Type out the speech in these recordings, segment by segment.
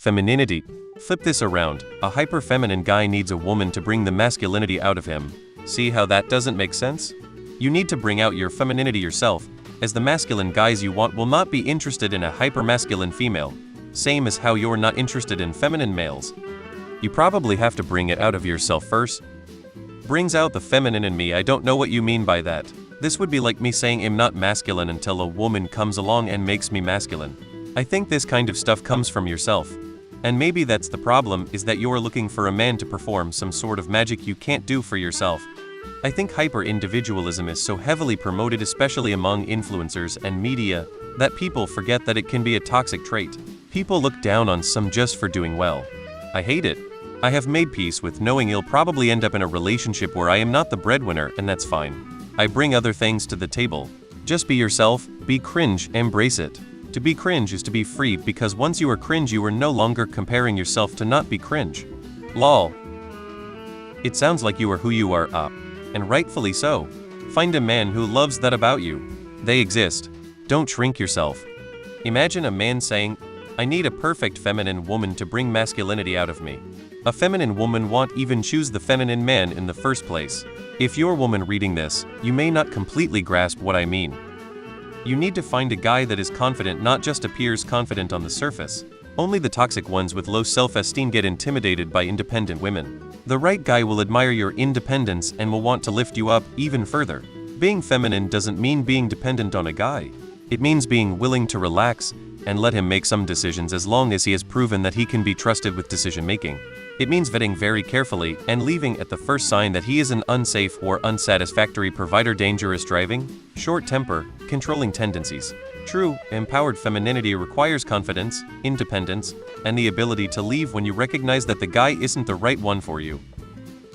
Femininity. Flip this around. A hyper-feminine guy needs a woman to bring the masculinity out of him. See how that doesn't make sense? You need to bring out your femininity yourself, as the masculine guys you want will not be interested in a hyper-masculine female, same as how you're not interested in feminine males. You probably have to bring it out of yourself first. Brings out the feminine in me. I don't know what you mean by that. This would be like me saying I'm not masculine until a woman comes along and makes me masculine. I think this kind of stuff comes from yourself. And maybe that's the problem, is that you're looking for a man to perform some sort of magic you can't do for yourself. I think hyper-individualism is so heavily promoted, especially among influencers and media, that people forget that it can be a toxic trait. People look down on some just for doing well. I hate it. I have made peace with knowing I'll probably end up in a relationship where I am not the breadwinner, and that's fine. I bring other things to the table. Just be yourself, be cringe, embrace it. To be cringe is to be free, because once you are cringe you are no longer comparing yourself to not be cringe. Lol. It sounds like you are who you are, and rightfully so. Find a man who loves that about you. They exist. Don't shrink yourself. Imagine a man saying, I need a perfect feminine woman to bring masculinity out of me. A feminine woman won't even choose the feminine man in the first place. If you're a woman reading this, you may not completely grasp what I mean. You need to find a guy that is confident, not just appears confident on the surface. Only the toxic ones with low self-esteem get intimidated by independent women. The right guy will admire your independence and will want to lift you up even further. Being feminine doesn't mean being dependent on a guy. It means being willing to relax and let him make some decisions as long as he has proven that he can be trusted with decision-making. It means vetting very carefully and leaving at the first sign that he is an unsafe or unsatisfactory provider, dangerous driving, short temper, controlling tendencies. True, empowered femininity requires confidence, independence, and the ability to leave when you recognize that the guy isn't the right one for you.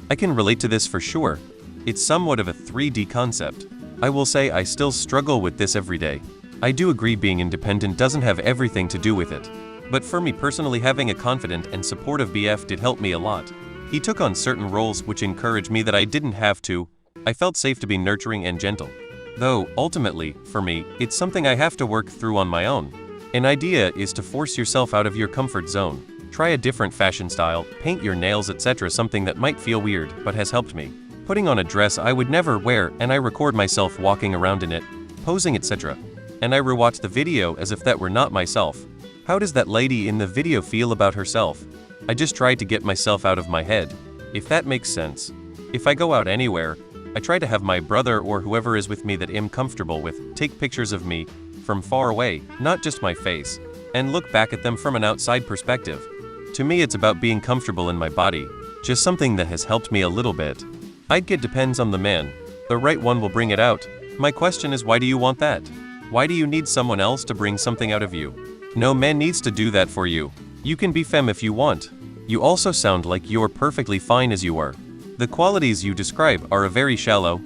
I can relate to this for sure. It's somewhat of a 3D concept. I will say I still struggle with this every day. I do agree being independent doesn't have everything to do with it. But for me personally, having a confident and supportive BF did help me a lot. He took on certain roles which encouraged me that I didn't have to. I felt safe to be nurturing and gentle. Though, ultimately, for me, it's something I have to work through on my own. An idea is to force yourself out of your comfort zone. Try a different fashion style, paint your nails, etc. Something that might feel weird, but has helped me. Putting on a dress I would never wear, and I record myself walking around in it, posing, etc. And I rewatch the video as if that were not myself. How does that lady in the video feel about herself? I just try to get myself out of my head, if that makes sense. If I go out anywhere, I try to have my brother or whoever is with me that I'm comfortable with take pictures of me from far away, not just my face, and look back at them from an outside perspective. To me it's about being comfortable in my body, just something that has helped me a little bit. I'd get depends on the man. The right one will bring it out. My question is, why do you want that? Why do you need someone else to bring something out of you? No man needs to do that for you. You can be femme if you want. You also sound like you're perfectly fine as you are. The qualities you describe are a very shallow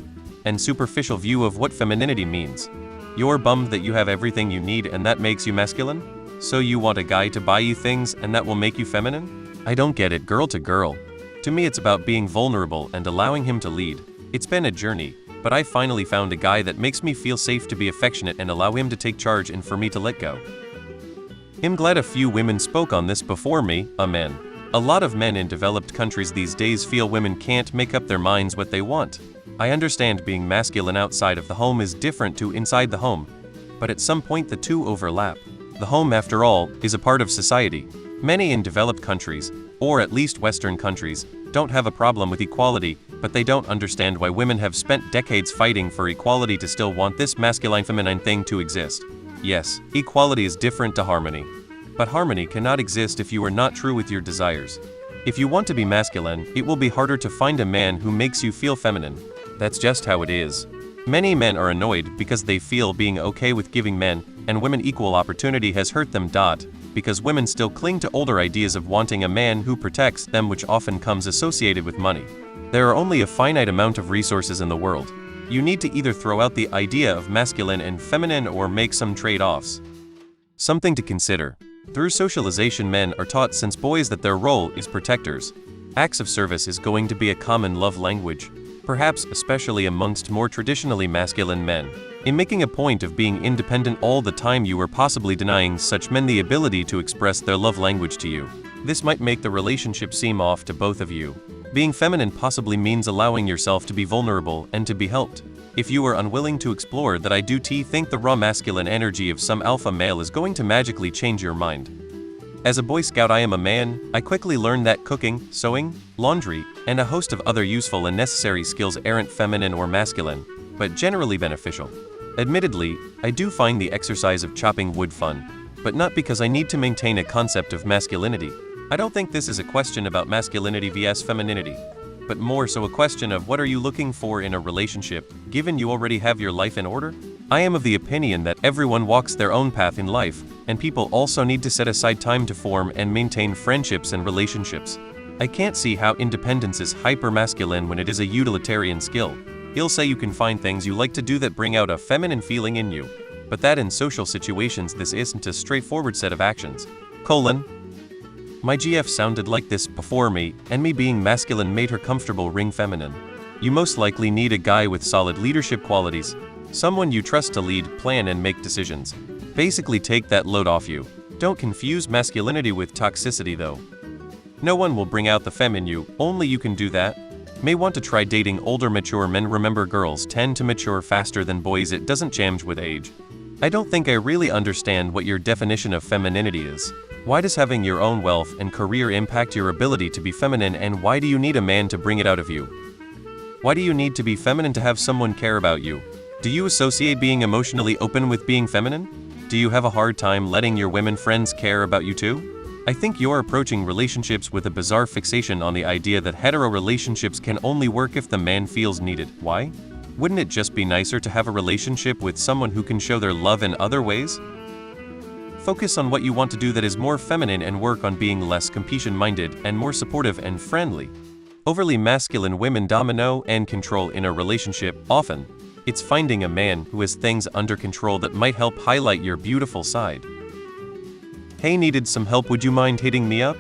and superficial view of what femininity means. You're bummed that you have everything you need and that makes you masculine? So you want a guy to buy you things and that will make you feminine? I don't get it, girl to girl. To me it's about being vulnerable and allowing him to lead. It's been a journey, but I finally found a guy that makes me feel safe to be affectionate and allow him to take charge and for me to let go. I'm glad a few women spoke on this before me, men. A lot of men in developed countries these days feel women can't make up their minds what they want. I understand being masculine outside of the home is different to inside the home, but at some point the two overlap. The home, after all, is a part of society. Many in developed countries, or at least Western countries, don't have a problem with equality, but they don't understand why women have spent decades fighting for equality to still want this masculine-feminine thing to exist. Yes, equality is different to harmony. But harmony cannot exist if you are not true with your desires. If you want to be masculine, it will be harder to find a man who makes you feel feminine. That's just how it is. Many men are annoyed because they feel being okay with giving men and women equal opportunity has hurt them. Because women still cling to older ideas of wanting a man who protects them, which often comes associated with money. There are only a finite amount of resources in the world. You need to either throw out the idea of masculine and feminine or make some trade-offs. Something to consider. Through socialization, men are taught since boys that their role is protectors. Acts of service is going to be a common love language. perhaps especially amongst more traditionally masculine men. In making a point of being independent all the time, you are possibly denying such men the ability to express their love language to you. This might make the relationship seem off to both of you. Being feminine possibly means allowing yourself to be vulnerable and to be helped. If you are unwilling to explore that, I do think the raw masculine energy of some alpha male is going to magically change your mind. As a Boy Scout I am a man, I quickly learned that cooking, sewing, laundry, and a host of other useful and necessary skills aren't feminine or masculine, but generally beneficial. Admittedly, I do find the exercise of chopping wood fun, but not because I need to maintain a concept of masculinity. I don't think this is a question about masculinity vs femininity, but more so a question of what are you looking for in a relationship, given you already have your life in order? I am of the opinion that everyone walks their own path in life, and people also need to set aside time to form and maintain friendships and relationships. I can't see how independence is hyper-masculine when it is a utilitarian skill. You'll say you can find things you like to do that bring out a feminine feeling in you, but that in social situations this isn't a straightforward set of actions. My GF sounded like this before me, and me being masculine made her comfortable ring feminine. You most likely need a guy with solid leadership qualities, someone you trust to lead, plan, and make decisions. Basically take that load off you. Don't confuse masculinity with toxicity though. No one will bring out the femme in you, only you can do that. May want to try dating older mature men. Remember, girls tend to mature faster than boys, it doesn't change with age. I don't think I really understand what your definition of femininity is. Why does having your own wealth and career impact your ability to be feminine, and why do you need a man to bring it out of you? Why do you need to be feminine to have someone care about you? Do you associate being emotionally open with being feminine? Do you have a hard time letting your women friends care about you too? I think you're approaching relationships with a bizarre fixation on the idea that hetero relationships can only work if the man feels needed. Why? Wouldn't it just be nicer to have a relationship with someone who can show their love in other ways? Focus on what you want to do that is more feminine and work on being less competition-minded and more supportive and friendly. Overly masculine women dominate and control in a relationship. Often, it's finding a man who has things under control that might help highlight your beautiful side. Hey, needed some help? Would you mind hitting me up?